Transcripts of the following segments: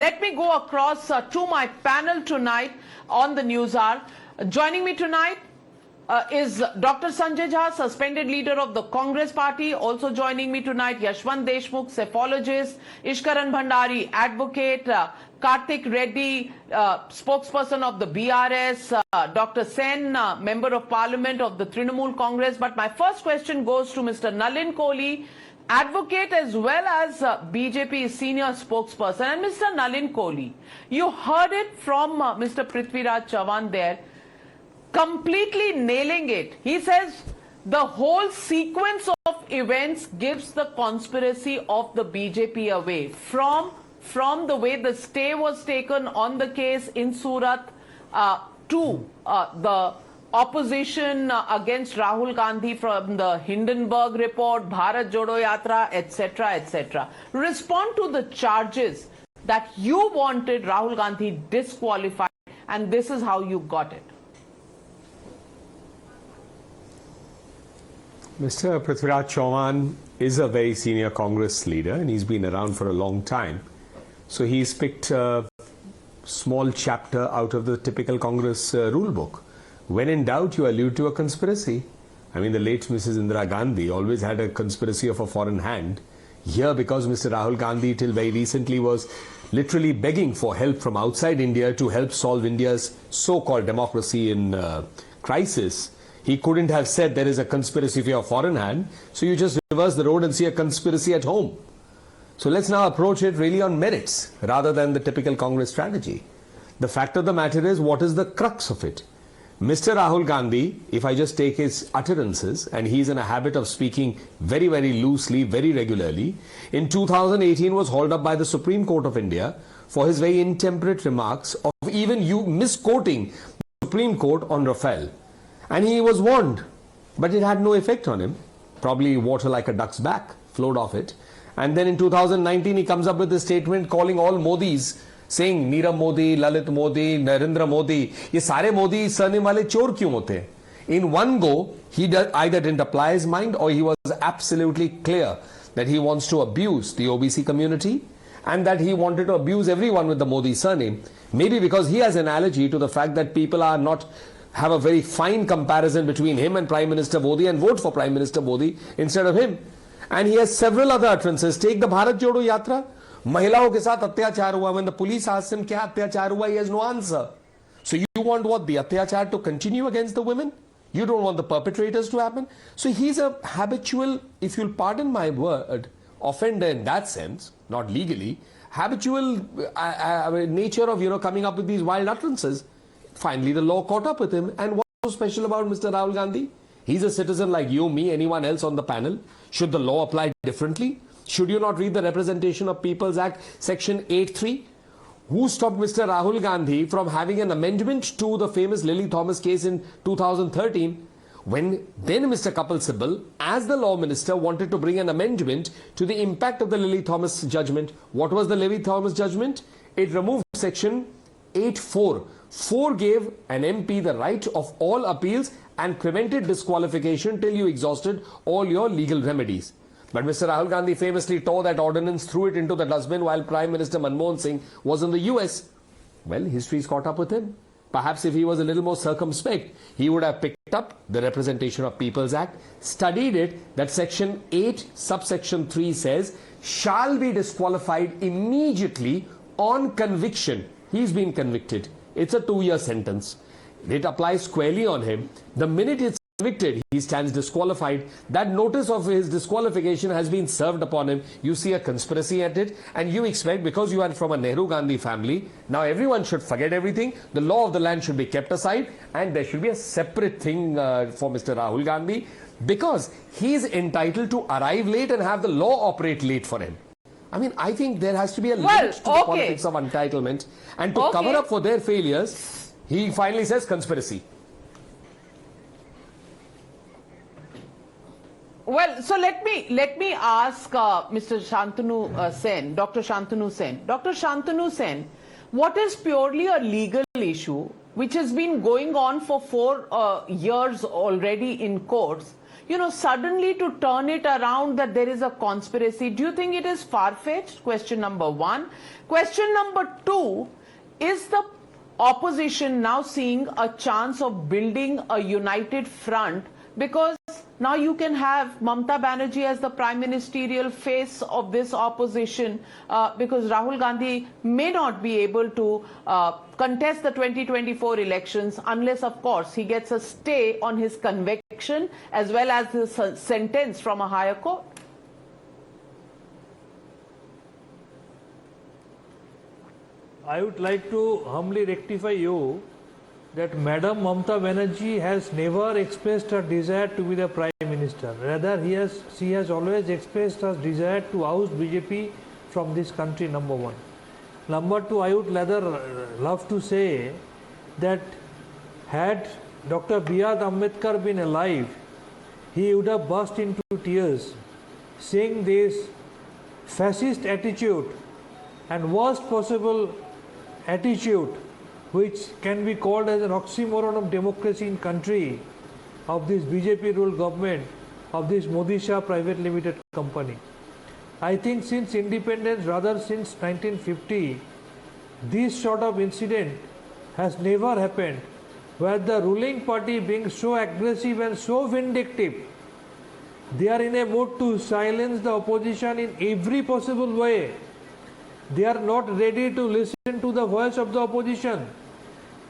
Let me go across to my panel tonight on the News Hour. Joining me tonight is Dr. Sanjay Jha, suspended leader of the Congress Party. Also joining me tonight, Yashwant Deshmukh, cephalogist, Ishkaran Bhandari, advocate, Karthik Reddy, spokesperson of the BRS, Dr. Sen, member of parliament of the Trinamool Congress. But my first question goes to Mr. Nalin Kohli, advocate as well as BJP senior spokesperson. And Mr. Nalin Kohli, you heard it from Mr. Prithviraj Chavan there, completely nailing it. He says the whole sequence of events gives the conspiracy of the BJP away. From the way the stay was taken on the case in Surat to the opposition against Rahul Gandhi from the Hindenburg report, Bharat Jodo Yatra, etc., etc. Respond to the charges that you wanted Rahul Gandhi disqualified, and this is how you got it. Mr. Prithviraj Chavan is a very senior Congress leader and he's been around for a long time. So he's picked a small chapter out of the typical Congress rule book. When in doubt, you allude to a conspiracy. I mean, the late Mrs. Indira Gandhi always had a conspiracy of a foreign hand. Here, because Mr. Rahul Gandhi till very recently was literally begging for help from outside India to help solve India's so-called democracy in crisis, he couldn't have said there is a conspiracy for a foreign hand. So you just reverse the road and see a conspiracy at home. So let's now approach it really on merits rather than the typical Congress strategy. The fact of the matter is, what is the crux of it? Mr. Rahul Gandhi, if I just take his utterances, and he's in a habit of speaking very, very loosely, very regularly, in 2018 was hauled up by the Supreme Court of India for his very intemperate remarks of even you misquoting the Supreme Court on Rafale. And he was warned, but it had no effect on him. Probably water like a duck's back flowed off it. And then in 2019, he comes up with a statement calling all Modis, saying Neerav Modi, Lalit Modi, Narendra Modi, ये सारे Modi surname वाले चोर क्यों होते हैं? In one go, he either didn't apply his mind or he was absolutely clear that he wants to abuse the OBC community and that he wanted to abuse everyone with the Modi surname. Maybe because he has an allergy to the fact that people are not have a very fine comparison between him and Prime Minister Modi and vote for Prime Minister Modi instead of him. And he has several other utterances. Take the Bharat Jodo Yatra. महिलाओं के साथ अत्याचार हुआ. When the police asked him क्या अत्याचार हुआ, he has no answer. So you want what, the अत्याचार to continue against the women? You don't want the perpetrators to happen? So he's a habitual, if you'll pardon my word, offender in that sense, not legally, habitual nature of, coming up with these wild utterances. Finally, the law caught up with him. And what's so special about Mr. Rahul Gandhi? He's a citizen like you, me, anyone else on the panel. Should the law apply differently? Should you not read the Representation of People's Act, Section 8.3? Who stopped Mr. Rahul Gandhi from having an amendment to the famous Lily Thomas case in 2013? When then Mr. Kapil Sibal, as the law minister, wanted to bring an amendment to the impact of the Lily Thomas judgment. What was the Lily Thomas judgment? It removed Section 8.4. 4 gave an MP the right of all appeals and prevented disqualification till you exhausted all your legal remedies. But Mr. Rahul Gandhi famously tore that ordinance, threw it into the dustbin while Prime Minister Manmohan Singh was in the US. Well, history's caught up with him. Perhaps if he was a little more circumspect, he would have picked up the Representation of People's Act, studied it, that Section 8, subsection 3 says, shall be disqualified immediately on conviction. He's been convicted. It's a 2-year sentence. It applies squarely on him. The minute it's convicted, he stands disqualified. That notice of his disqualification has been served upon him. You see a conspiracy at it, and you expect, because you are from a Nehru Gandhi family, now everyone should forget everything. The law of the land should be kept aside, and there should be a separate thing for Mr. Rahul Gandhi, because he is entitled to arrive late and have the law operate late for him. I mean, I think there has to be a limit to the politics of entitlement, and to cover up for their failures, he finally says conspiracy. Well, so let me ask Mr. Shantanu Sen, Dr. Shantanu Sen. Dr. Shantanu Sen, what is purely a legal issue which has been going on for 4 years already in courts? suddenly to turn it around that there is a conspiracy, do you think it is far-fetched? Question number one. Question number two, is the opposition now seeing a chance of building a united front? Because now you can have Mamata Banerjee as the prime ministerial face of this opposition, because Rahul Gandhi may not be able to contest the 2024 elections unless, of course, he gets a stay on his conviction as well as his sentence from a higher court. I would like to humbly rectify you that Madam Mamata Banerjee has never expressed her desire to be the Prime Minister. Rather, she has always expressed her desire to oust BJP from this country, number one. Number two, I would rather love to say that had Dr. B.R. Ambedkar been alive, he would have burst into tears, seeing this fascist attitude and worst possible attitude, which can be called as an oxymoron of democracy in country, of this BJP ruled government, of this Modi Shah private limited company. I think since independence, rather since 1950, this sort of incident has never happened, where the ruling party being so aggressive and so vindictive, they are in a mood to silence the opposition in every possible way. They are not ready to listen to the voice of the opposition.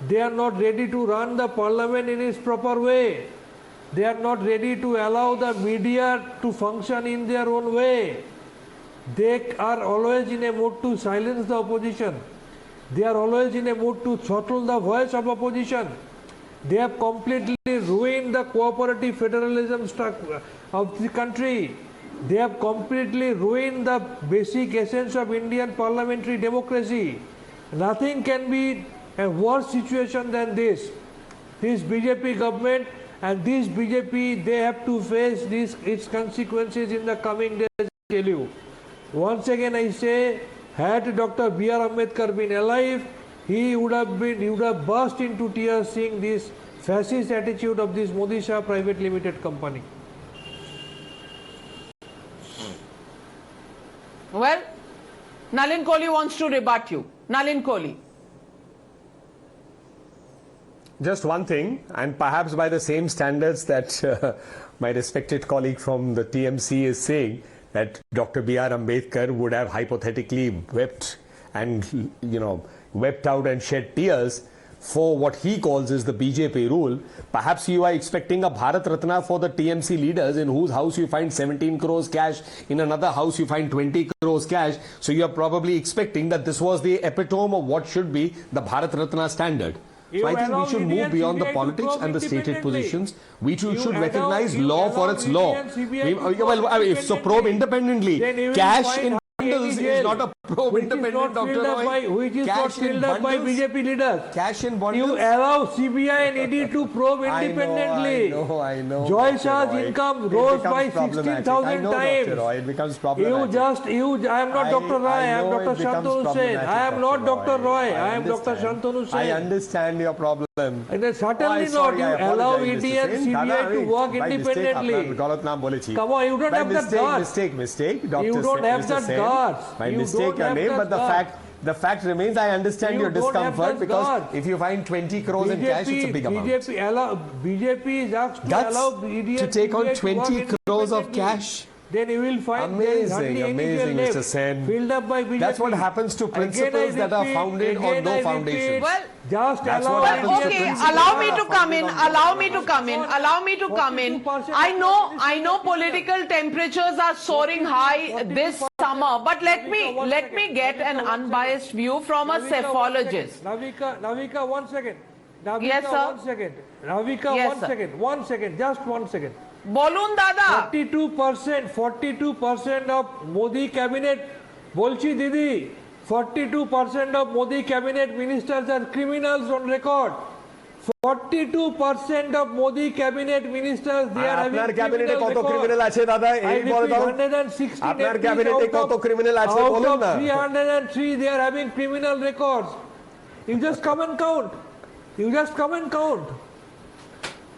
They are not ready to run the parliament in its proper way. They are not ready to allow the media to function in their own way. They are always in a mood to silence the opposition. They are always in a mood to throttle the voice of opposition. They have completely ruined the cooperative federalism structure of the country. They have completely ruined the basic essence of Indian parliamentary democracy. Nothing can be a worse situation than this. This BJP government and this BJP, they have to face its consequences in the coming days, I tell you. Once again I say, had Dr. B.R. Ambedkar been alive, he would have burst into tears seeing this fascist attitude of this Modi Shah private limited company. Well, Nalin Kohli wants to rebut you. Nalin Kohli. Just one thing, and perhaps by the same standards that my respected colleague from the TMC is saying, that Dr. B.R. Ambedkar would have hypothetically wept and, wept out and shed tears for what he calls is the BJP rule. Perhaps you are expecting a Bharat Ratna for the TMC leaders, in whose house you find 17 crores cash, in another house you find 20 crores cash. So you are probably expecting that this was the epitome of what should be the Bharat Ratna standard. So I think we should move beyond the politics and the stated positions. We should recognize law for its law. So probe independently. Cash in bundles is not a probe independent, Dr. Roy. Which is not filled up by BJP leaders. Cash in bundles. You allow CBI and ED to probe independently. I know. Joy Shah's income rose by 16,000 times. Dr. Roy, it becomes problematic. I am not Dr. Roy, I am Dr. Shantanu Hussain. I am not Dr. Roy, I am Dr. Shantanu Hussain. I understand your problem. And then certainly not. You allow ED and CBI to work independently. Come on, you don't have that guts. Mistake. You don't have that guts. My mistake I made, but the fact remains, I understand your discomfort, because if you find 20 crores in cash, it's a big amount. BJP is asked to allow ED to take on 20 crores of cash. Then you will find amazing, Mr. Sen. Filled up by BJP. That's what happens to principles that are founded on no foundation. Well, just allow me to come in. I know political temperatures are soaring high this summer, but let me get an unbiased view from a cephalogist. Navika, 1 second. Yes, sir. 1 second. Navika, Yes, 1 second. Just 1 second. Bolun dada. 42% of Modi cabinet, bolchi didi, 42% of Modi cabinet ministers are criminals on record. 42% of Modi cabinet ministers, they are having criminal records. I repeat, 160 out of 303, they are having criminal records. You just come and count.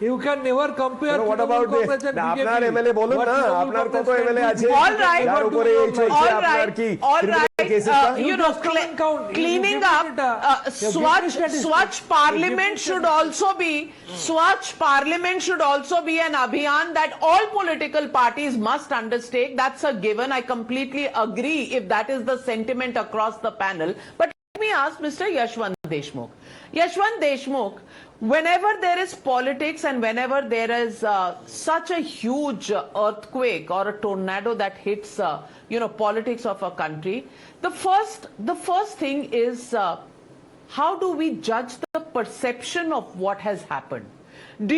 You can never compare what Trinamool about Congress and আপনার BJP. MLA বলুন What না Trinamool আপনার কত Congress can MLA do. আছে All right, যার উপরে এই চলছে all আপনার right, কি all right. কেসেসটা You know, just come and count. You cleaning give me up, data. You give me statistics. Swachh You Parliament give me should statistics. also be Swachh Parliament should also be an abhiyan that all political parties must undertake. That's a given. I completely agree if that is the sentiment across the panel. But let me ask Mr. Yashwant Deshmukh. Yashwant Deshmukh, whenever there is politics and whenever there is such a huge earthquake or a tornado that hits politics of a country, the first thing is how do we judge the perception of what has happened? Do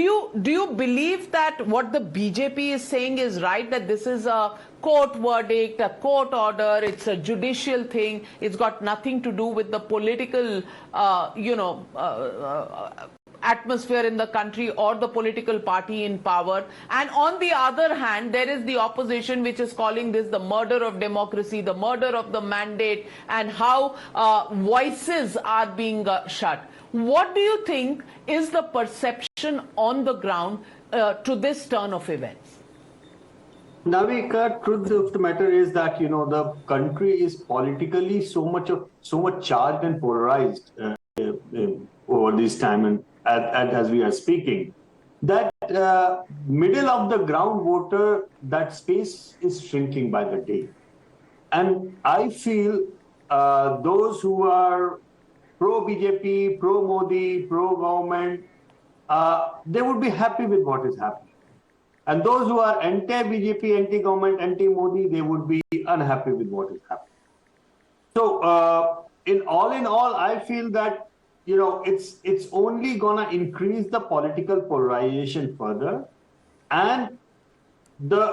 you believe that what the BJP is saying is right, that this is a court verdict, a court order, it's a judicial thing, it's got nothing to do with the political atmosphere in the country or the political party in power? And on the other hand, there is the opposition which is calling this the murder of democracy, the murder of the mandate, and how voices are being shut. What do you think is the perception on the ground to this turn of events? Navika, truth of the matter is that the country is politically so much charged and polarized over this time, and as we are speaking, that middle of the ground voter, that space is shrinking by the day, and I feel those who are pro BJP, pro Modi, pro government, they would be happy with what is happening. And those who are anti-BJP, anti-government, anti-Modi, they would be unhappy with what is happening. So, in all, I feel that it's only gonna increase the political polarization further, and the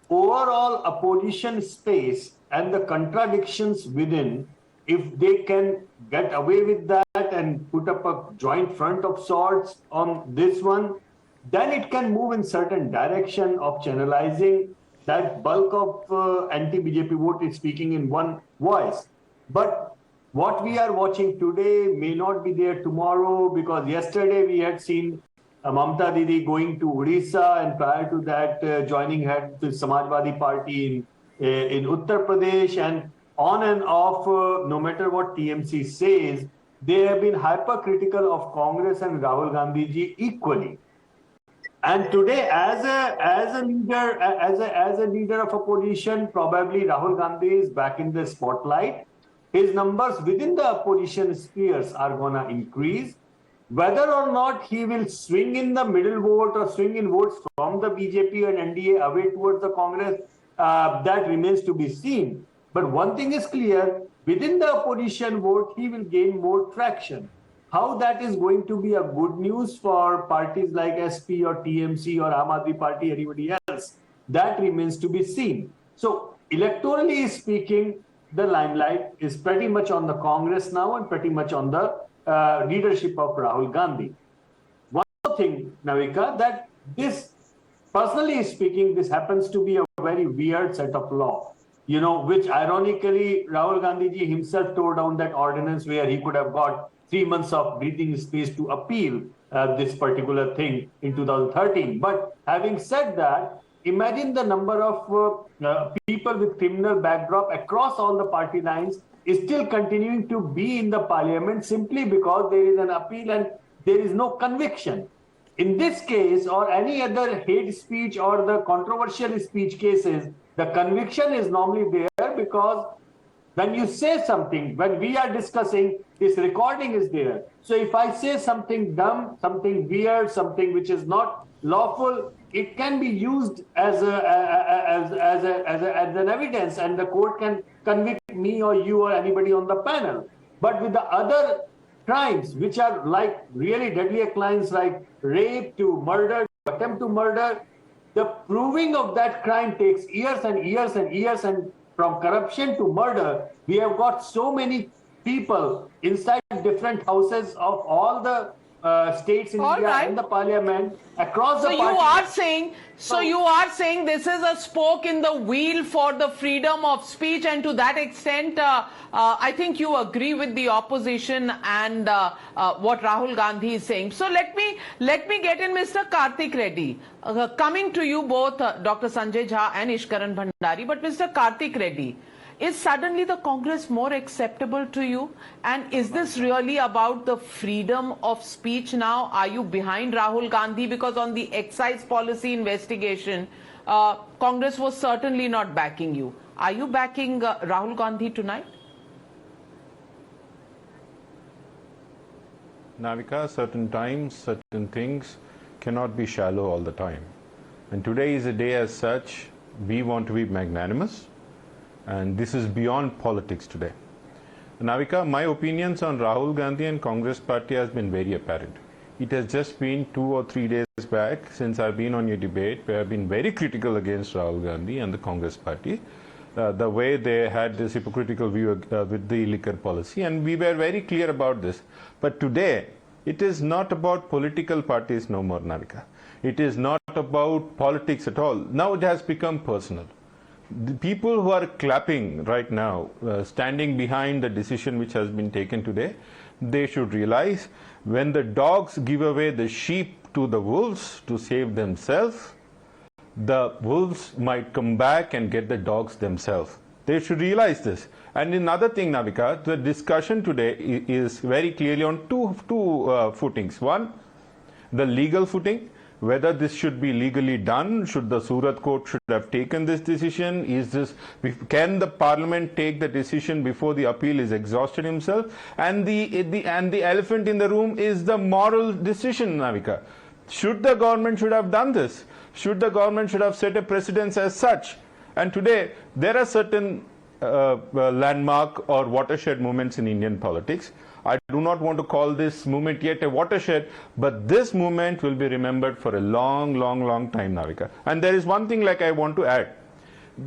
overall opposition space and the contradictions within. If they can get away with that and put up a joint front of sorts on this one, then it can move in certain direction of channelizing that bulk of anti-BJP vote is speaking in one voice. But what we are watching today may not be there tomorrow, because yesterday we had seen Mamata Didi going to Odisha, and prior to that joining her the Samajwadi Party in Uttar Pradesh, and on and off, no matter what TMC says, they have been hypercritical of Congress and Rahul Gandhi ji equally. And today, as a leader of opposition, probably Rahul Gandhi is back in the spotlight. His numbers within the opposition spheres are gonna increase. Whether or not he will swing in the middle vote or swing in votes from the BJP and NDA away towards the Congress, that remains to be seen. But one thing is clear, within the opposition vote, he will gain more traction. How that is going to be a good news for parties like SP or TMC or Aam Aadmi Party, anybody else, that remains to be seen. So, electorally speaking, the limelight is pretty much on the Congress now and pretty much on the leadership of Rahul Gandhi. One more thing, Navika, that this, personally speaking, this happens to be a very weird set of law. Which ironically, Rahul Gandhi ji himself tore down that ordinance where he could have got 3 months of breathing space to appeal this particular thing in 2013. But having said that, imagine the number of people with criminal backdrop across all the party lines is still continuing to be in the parliament simply because there is an appeal and there is no conviction. In this case, or any other hate speech or the controversial speech cases, the conviction is normally there because when you say something, when we are discussing, this recording is there. So if I say something dumb, something weird, something which is not lawful, it can be used as an evidence, and the court can convict me or you or anybody on the panel. But with the other crimes, which are like really deadly crimes like rape to murder, attempt to murder, the proving of that crime takes years and years and years, and from corruption to murder, we have got so many people inside different houses of all the states in All India right. and the parliament across So the you party. are saying this is a spoke in the wheel for the freedom of speech, and to that extent, I think you agree with the opposition and what Rahul Gandhi is saying. So let me get in Mr. Karthik Reddy. Coming to you both, Dr. Sanjay Jha and Ishkaran Bhandari, but Mr. Karthik Reddy, is suddenly the Congress more acceptable to you? And is this really about the freedom of speech now? Are you behind Rahul Gandhi? Because on the excise policy investigation, Congress was certainly not backing you. Are you backing Rahul Gandhi tonight? Navika, certain times, certain things cannot be shallow all the time. And today is a day as such, we want to be magnanimous. And this is beyond politics today. Navika, my opinions on Rahul Gandhi and Congress Party has been very apparent. It has just been 2 or 3 days back since I've been on your debate where I've been very critical against Rahul Gandhi and the Congress Party. The way they had this hypocritical view with the liquor policy, and we were very clear about this. But today, it is not about political parties no more, Navika. It is not about politics at all. Now it has become personal. The people who are clapping right now, standing behind the decision which has been taken today, they should realize when the dogs give away the sheep to the wolves to save themselves, the wolves might come back and get the dogs themselves. They should realize this. And another thing, Navika, the discussion today is very clearly on two footings. One, the legal footing. Whether this should be legally done, should the Surat court should have taken this decision, can the parliament take the decision before the appeal is exhausted himself? And the elephant in the room is the moral decision, Navika. Should the government should have done this? Should the government should have set a precedence as such? And today there are certain landmark or watershed moments in Indian politics. I do not want to call this movement yet a watershed, but this movement will be remembered for a long, long, long time, Navika. And there is one thing like I want to add.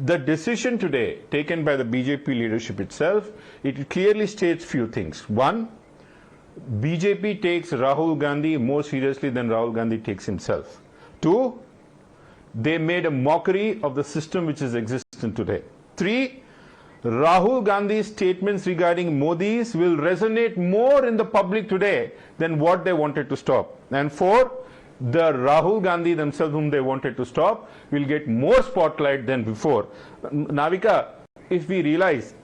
The decision today taken by the BJP leadership itself, it clearly states few things. One, BJP takes Rahul Gandhi more seriously than Rahul Gandhi takes himself. Two, they made a mockery of the system which is existent today. Three, Rahul Gandhi's statements regarding Modi's will resonate more in the public today than what they wanted to stop. And four, the Rahul Gandhi themselves whom they wanted to stop will get more spotlight than before. Navika, if we realize,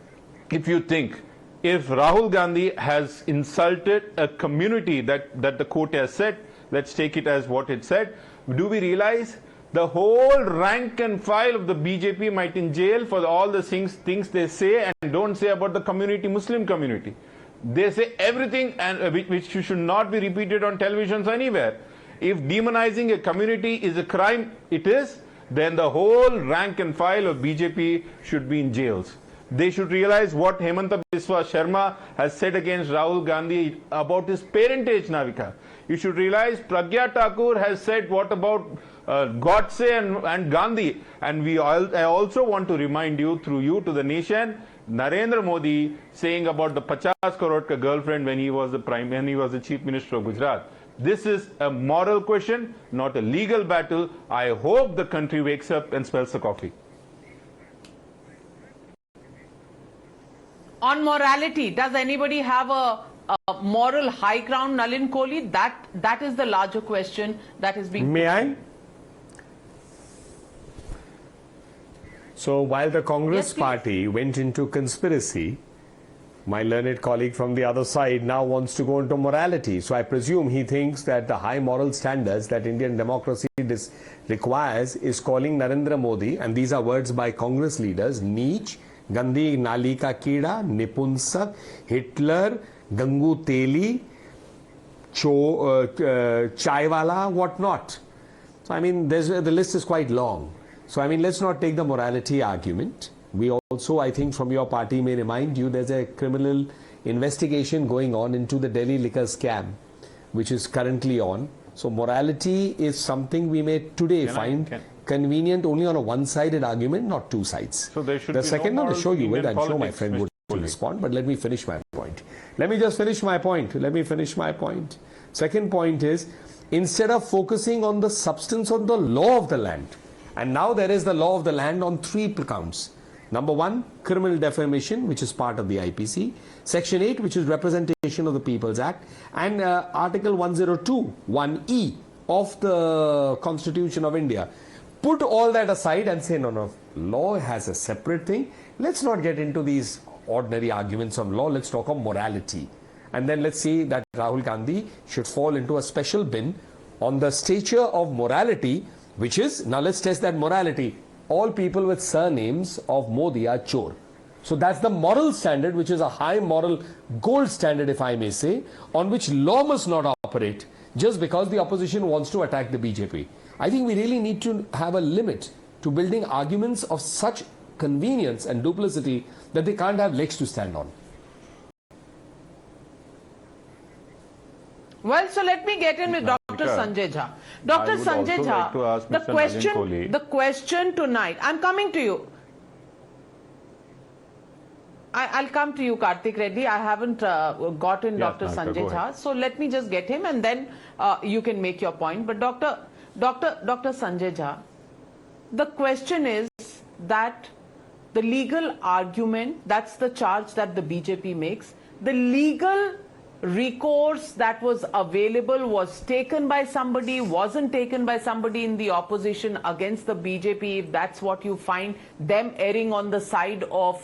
if you think, if Rahul Gandhi has insulted a community that the court has said, let's take it as what it said, do we realize the whole rank and file of the BJP might in jail for all the things they say and don't say about the community, Muslim community. They say everything and which should not be repeated on televisions anywhere. If demonizing a community is a crime, it is, then the whole rank and file of BJP should be in jails. They should realize what Hemanta Biswa Sharma has said against Rahul Gandhi about his parentage, Navika. You should realize Pragya Thakur has said what about Godse and Gandhi. And I also want to remind you, through you to the nation, Narendra Modi saying about the 50 crore ka girlfriend when he was the Chief Minister of Gujarat. This is a moral question, not a legal battle. I hope the country wakes up and smells the coffee. On morality, does anybody have a moral high ground, Nalin Kohli? That is the larger question that is being. May I? So while the Congress Yes, party went into conspiracy, my learned colleague from the other side now wants to go into morality. So I presume he thinks that the high moral standards that Indian democracy requires is calling Narendra Modi, and these are words by Congress leaders, Neech, Gandhi Nali ka Kida, Nipunsak, Hitler, Gangu Teli, Chaiwala, whatnot. So I mean, the list is quite long. So I mean, let's not take the morality argument. We also, I think, from your party may remind you there's a criminal investigation going on into the Delhi liquor scam, which is currently on. So morality is something we may today find convenient only on a one-sided argument, not two sides. So there should the be second no on the show you will, I'm sure my politics, friend would to respond, but let me finish my point. Let me just finish my point. Let me finish my point. Second point is, instead of focusing on the substance of the law of the land, and now there is the law of the land on 3 counts. Number 1, criminal defamation, which is part of the IPC. Section 8, which is representation of the People's Act. And Article 102, 1E of the Constitution of India. Put all that aside and say, no, law has a separate thing. Let's not get into these ordinary arguments of law. Let's talk of morality. And then let's see that Rahul Gandhi should fall into a special bin on the stature of morality, which is, now let's test that morality. All people with surnames of Modi are chor. So that's the moral standard, which is a high moral gold standard, if I may say, on which law must not operate just because the opposition wants to attack the BJP. I think we really need to have a limit to building arguments of such convenience and duplicity that they can't have legs to stand on. Well, so let me get in with Dr. Sanjay Jha. Dr. Sanjay Jha, the question tonight, I'm coming to you. I'll come to you, Karthik Reddy. I haven't gotten Dr. Sanjay Jha, so let me just get him and then you can make your point. But Dr. Sanjay Jha, the question is that the legal argument, that's the charge that the BJP makes, the legal recourse that was available was taken by somebody, wasn't taken by somebody in the opposition against the BJP, if that's what you find, them erring on the side of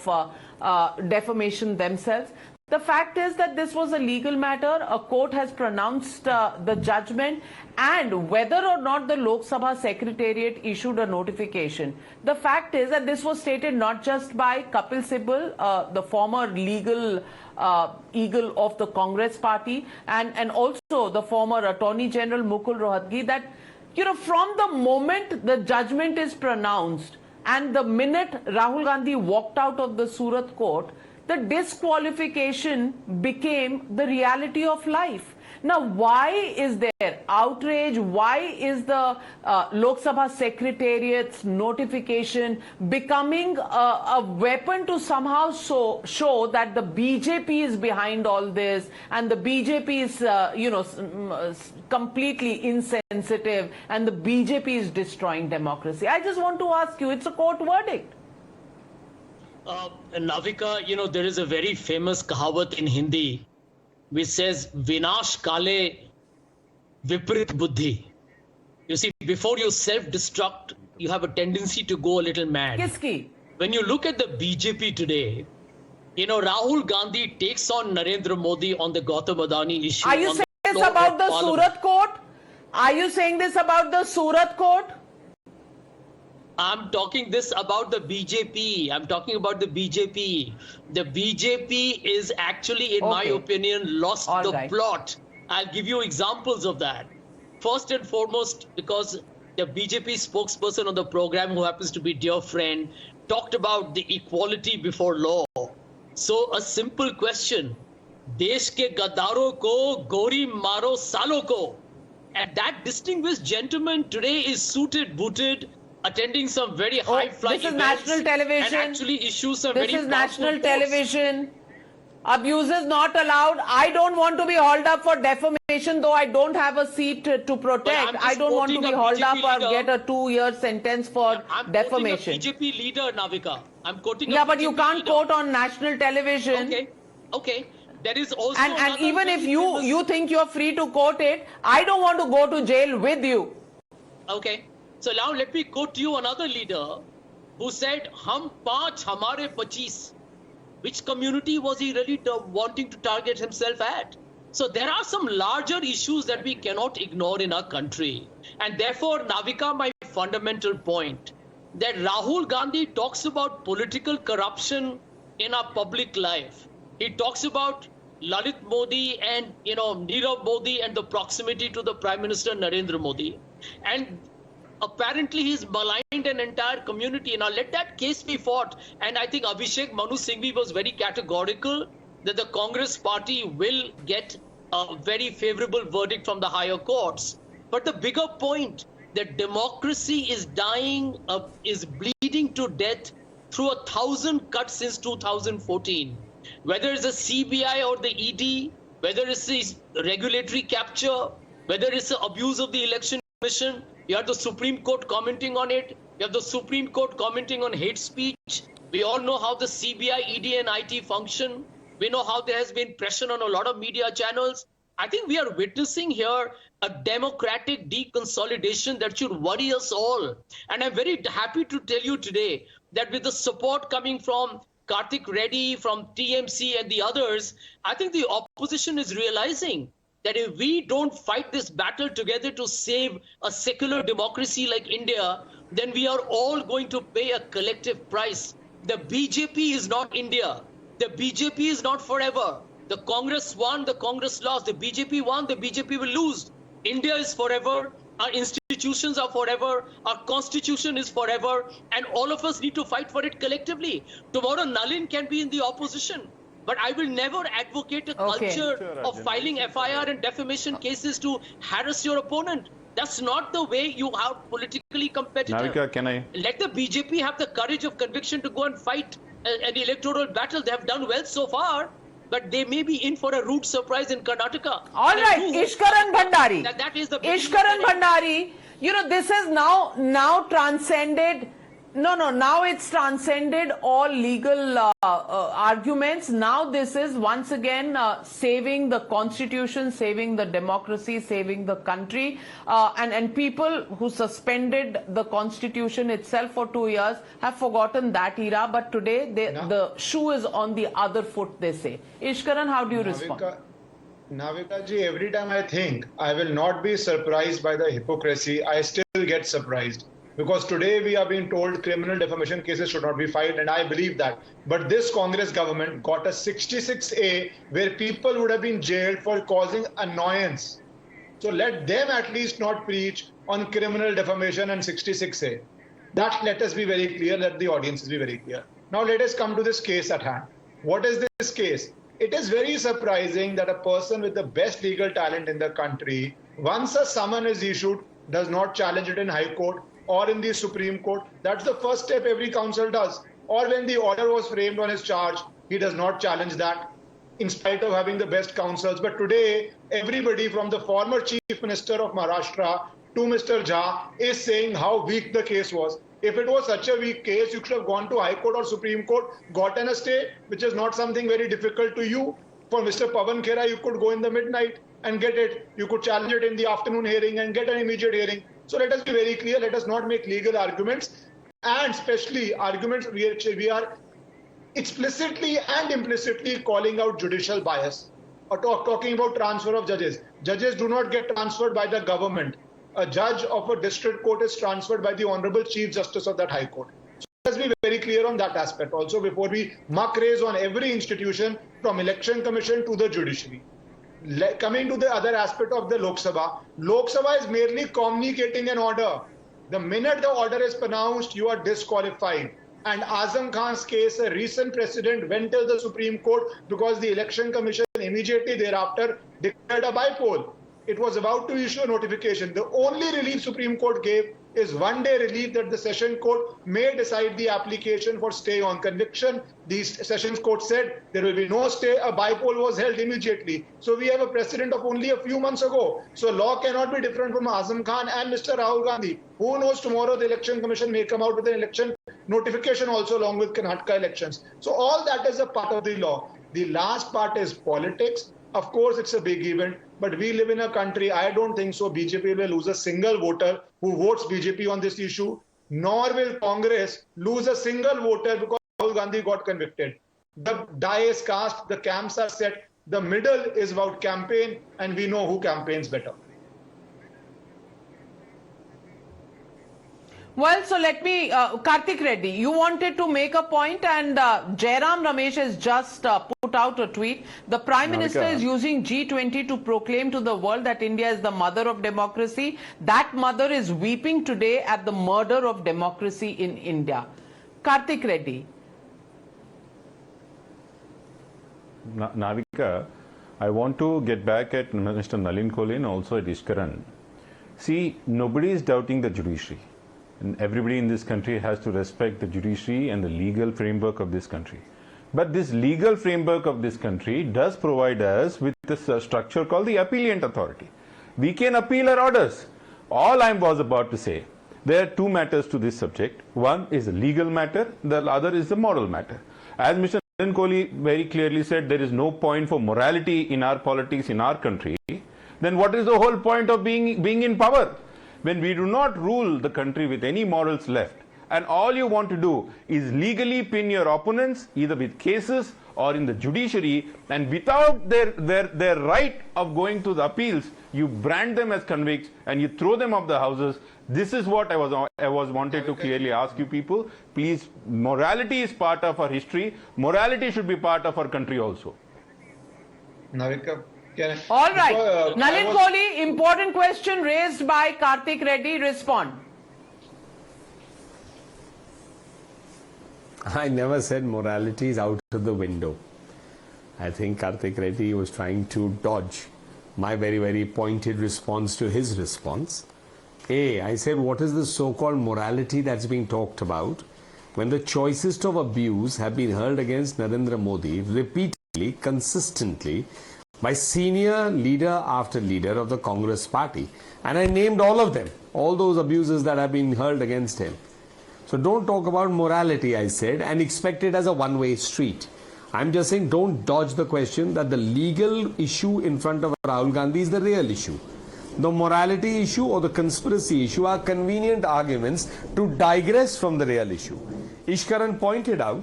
defamation themselves. The fact is that this was a legal matter. A court has pronounced the judgment, and whether or not the Lok Sabha Secretariat issued a notification, the fact is that this was stated not just by Kapil Sibal, the former legal eagle of the Congress party, and also the former Attorney General Mukul Rohatgi, that, you know, from the moment the judgment is pronounced and the minute Rahul Gandhi walked out of the Surat court, the disqualification became the reality of life. Now, why is there outrage? Why is the Lok Sabha Secretariat's notification becoming a weapon to somehow show that the BJP is behind all this and the BJP is, completely insensitive and the BJP is destroying democracy? I just want to ask you, it's a court verdict. Navika, there is a very famous kahawat in Hindi which says, Vinash Kale Viprit Buddhi. You see, before you self-destruct, you have a tendency to go a little mad. Kiski? When you look at the BJP today, Rahul Gandhi takes on Narendra Modi on the Gautam Adani issue. Are you saying this about the Surat court? Are you saying this about the Surat court? I'm talking this about the BJP. I'm talking about the BJP. The BJP is actually, in my opinion, lost the plot. I'll give you examples of that. First and foremost, because the BJP spokesperson on the program, who happens to be dear friend, talked about the equality before law. So a simple question, Desh ke gaddaro ko gori maro salo ko. And that distinguished gentleman today is suited, booted, attending some very high-flying events. This is national television. And actually issue some very This is national television. Abuse is not allowed. I don't want to be hauled up for defamation, though I don't have a seat to protect. I don't want to be hauled up or get a 2-year sentence for defamation. I'm quoting a BJP leader, Navika. I'm quoting but you can't quote on national television. Okay. There is also and even if you think you're free to quote it, I don't want to go to jail with you. Okay. So now let me quote you another leader who said, Hum panch, hamare 25. Which community was he really wanting to target himself at? So there are some larger issues that we cannot ignore in our country. And therefore, Navika, my fundamental point, that Rahul Gandhi talks about political corruption in our public life. He talks about Lalit Modi and, Nirav Modi and the proximity to the Prime Minister Narendra Modi. And apparently he's maligned an entire community. Now let that case be fought. And I think Abhishek Manu Singhvi was very categorical that the Congress party will get a very favorable verdict from the higher courts. But the bigger point, that democracy is dying, is bleeding to death through 1,000 cuts since 2014. whether it's the CBI or the ED, whether it's the regulatory capture, whether it's the abuse of the election commission. You have the Supreme Court commenting on it. You have the Supreme Court commenting on hate speech. We all know how the CBI, ED and IT function. We know how there has been pressure on a lot of media channels. I think we are witnessing here a democratic deconsolidation that should worry us all. And I'm very happy to tell you today that with the support coming from Karthik Reddy, from TMC and the others, I think the opposition is realizing that if we don't fight this battle together to save a secular democracy like India, then we are all going to pay a collective price. The BJP is not India. The BJP is not forever. The Congress won, the Congress lost. The BJP won, the BJP will lose. India is forever. Our institutions are forever. Our constitution is forever. And all of us need to fight for it collectively. Tomorrow, Nalin can be in the opposition. But I will never advocate a culture of filing FIR and defamation cases to harass your opponent. That's not the way you are politically competitive. Navika, can I? Let the BJP have the courage of conviction to go and fight an electoral battle. They have done well so far, but they may be in for a rude surprise in Karnataka. All right, Ishkaran Bhandari. That is the Ishkaran Bhandari. You know, this has now transcended. Now it's transcended all legal arguments. Now this is once again saving the constitution, saving the democracy, saving the country. And people who suspended the constitution itself for 2 years have forgotten that era. But today the shoe is on the other foot, they say. Ishkaran, how do you respond? Navika ji, every time I think I will not be surprised by the hypocrisy, I still get surprised. Because today we are being told criminal defamation cases should not be filed, and I believe that. But this Congress government got a 66A where people would have been jailed for causing annoyance. So let them at least not preach on criminal defamation and 66A. That let us be very clear, let the audiences be very clear. Now let us come to this case at hand. What is this case? It is very surprising that a person with the best legal talent in the country, once a summon is issued, does not challenge it in High Court or in the Supreme Court. That's the first step every counsel does. Or when the order was framed on his charge, he does not challenge that in spite of having the best counsels. But today, everybody from the former Chief Minister of Maharashtra to Mr. Jha is saying how weak the case was. If it was such a weak case, you should have gone to High Court or Supreme Court, gotten a stay, which is not something very difficult to you. For Mr. Pawan Khera, you could go in the midnight and get it. You could challenge it in the afternoon hearing and get an immediate hearing. So let us be very clear. Let us not make legal arguments, and especially arguments we are explicitly and implicitly calling out judicial bias or talking about transfer of judges. Judges do not get transferred by the government. A judge of a district court is transferred by the Honorable Chief Justice of that High Court. So let's be very clear on that aspect also before we muck raise on every institution from Election Commission to the judiciary. Coming to the other aspect of the Lok Sabha is merely communicating an order. The minute the order is pronounced, you are disqualified. And Azam Khan's case, a recent precedent, went till the Supreme Court because the Election Commission immediately thereafter declared a bypoll. It was about to issue a notification. The only relief Supreme Court gave is 1 day relief that the Session Court may decide the application for stay on conviction. The Sessions Court said there will be no stay. A bypoll was held immediately. So we have a precedent of only a few months ago. So law cannot be different from Azam Khan and Mr. Rahul Gandhi. Who knows, tomorrow the Election Commission may come out with an election notification also along with Karnataka elections. So all that is a part of the law. The last part is politics. Of course, it's a big event, but we live in a country, I don't think so, BJP will lose a single voter who votes BJP on this issue, nor will Congress lose a single voter because Rahul Gandhi got convicted. The die is cast, the camps are set, the middle is about campaign, and we know who campaigns better. Well, so let me, Karthik Reddy, you wanted to make a point, and Jairam Ramesh has just put out a tweet. The Prime Minister is using G20 to proclaim to the world that India is the mother of democracy. That mother is weeping today at the murder of democracy in India. Karthik Reddy. Navika, I want to get back at Mr. Nalin Kolin, also at Ishkaran. See, nobody is doubting the judiciary. And everybody in this country has to respect the judiciary and the legal framework of this country. But this legal framework of this country does provide us with this structure called the appellant authority. We can appeal our orders. All I was about to say, there are two matters to this subject. One is a legal matter, the other is the moral matter. As Mr. Narendra Modi very clearly said, there is no point for morality in our politics in our country. Then what is the whole point of being in power? When we do not rule the country with any morals left, and all you want to do is legally pin your opponents either with cases or in the judiciary, and without their right of going to the appeals, you brand them as convicts and you throw them off the houses. This is what I was wanted to clearly ask you people. Please, morality is part of our history. Morality should be part of our country also. Navika, can I, All right. before, Nalin Kohli, important question raised by Karthik Reddy. Respond. I never said morality is out of the window. I think Karthik Reddy was trying to dodge my very, very pointed response to his response. I said, what is the so-called morality that's being talked about when the choicest of abuse have been hurled against Narendra Modi repeatedly, consistently, by senior leader after leader of the Congress party? And I named all of them, all those abuses that have been hurled against him. So don't talk about morality, I said, and expect it as a one-way street. I'm just saying don't dodge the question that the legal issue in front of Rahul Gandhi is the real issue. The morality issue or the conspiracy issue are convenient arguments to digress from the real issue. Ishkaran pointed out,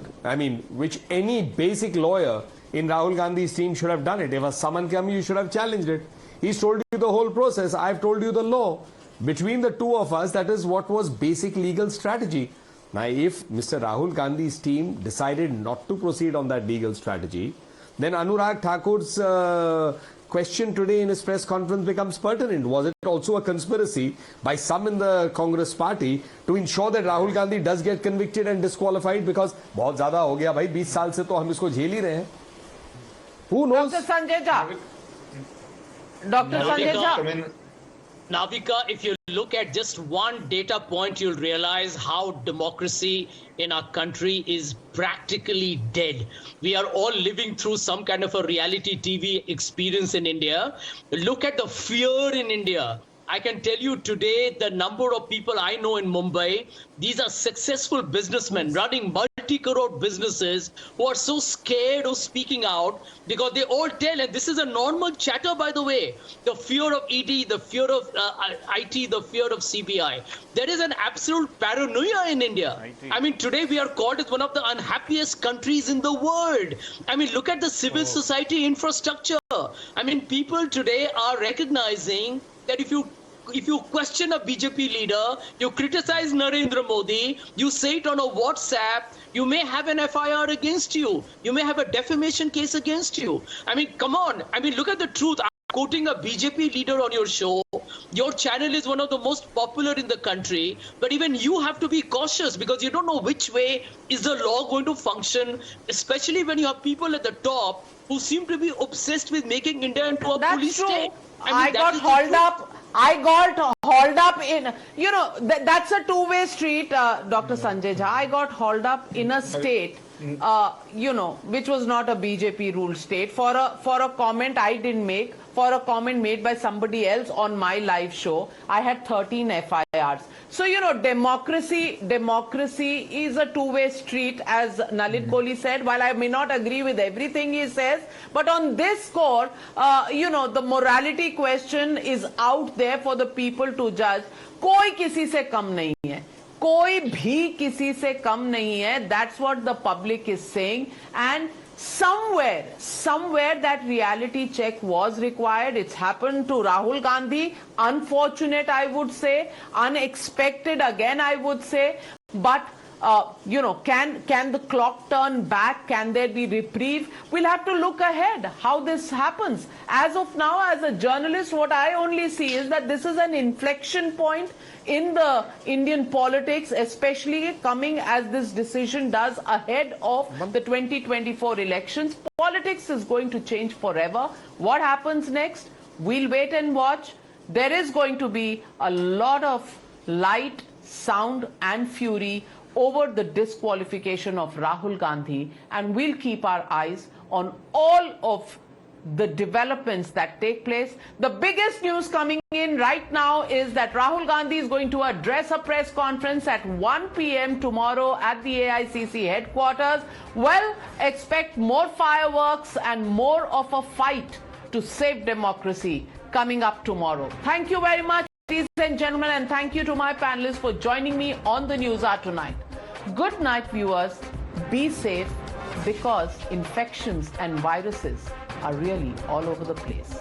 which any basic lawyer in Rahul Gandhi's team should have done it. If a summon came, you should have challenged it. He's told you the whole process. I've told you the law. Between the two of us, that is what was basic legal strategy. Now, if Mr. Rahul Gandhi's team decided not to proceed on that legal strategy, then Anurag Thakur's question today in his press conference becomes pertinent. Was it also a conspiracy by some in the Congress party to ensure that Rahul Gandhi does get convicted and disqualified? Because बहुत ज़्यादा हो गया भाई, 20 साल से तो हम इसको झेल ही रहे हैं. Who knows? Dr. Sanjay Jha. Dr. Sanjay Jha. Navika, if you look at just one data point, you'll realize how democracy in our country is practically dead. We are all living through some kind of a reality TV experience in India. Look at the fear in India. I can tell you today, the number of people I know in Mumbai, these are successful businessmen running multi-crore businesses who are so scared of speaking out because they all tell, and this is a normal chatter, by the way, the fear of ED, the fear of IT, the fear of CBI. There is an absolute paranoia in India. Today we are called as one of the unhappiest countries in the world. Look at the civil society infrastructure. People today are recognizing that if you question a BJP leader, you criticize Narendra Modi, you say it on a WhatsApp, you may have an FIR against you. You may have a defamation case against you. Come on. Look at the truth. I'm quoting a BJP leader on your show. Your channel is one of the most popular in the country, but even you have to be cautious because you don't know which way is the law going to function, especially when you have people at the top who seem to be obsessed with making India into a police state. I got hauled up in, that's a two-way street, Dr. Sanjay Jha. I got hauled up in a state, which was not a BJP ruled state for a comment I didn't make, for a comment made by somebody else on my live show. I had 13 FIRs. So, democracy is a two-way street, as Nalin Kohli said. While I may not agree with everything he says, but on this score, the morality question is out there for the people to judge. कोई किसी से कम नहीं है. कोई भी किसी से कम नहीं है. That's what the public is saying. And somewhere that reality check was required. It's happened to Rahul Gandhi. Unfortunate, I would say. Unexpected, again, I would say. But can the clock turn back? Can there be reprieve? We'll have to look ahead how this happens. As of now, as a journalist, what I only see is that this is an inflection point in the Indian politics, especially coming as this decision does ahead of the 2024 elections. Politics is going to change forever. What happens next? We'll wait and watch. There is going to be a lot of light, sound and fury over the disqualification of Rahul Gandhi, and we'll keep our eyes on all of the developments that take place. The biggest news coming in right now is that Rahul Gandhi is going to address a press conference at 1 p.m. tomorrow at the AICC headquarters. Well, expect more fireworks and more of a fight to save democracy coming up tomorrow. Thank you very much, ladies and gentlemen, and thank you to my panelists for joining me on the News Hour tonight. Good night, viewers. Be safe, because infections and viruses are really all over the place.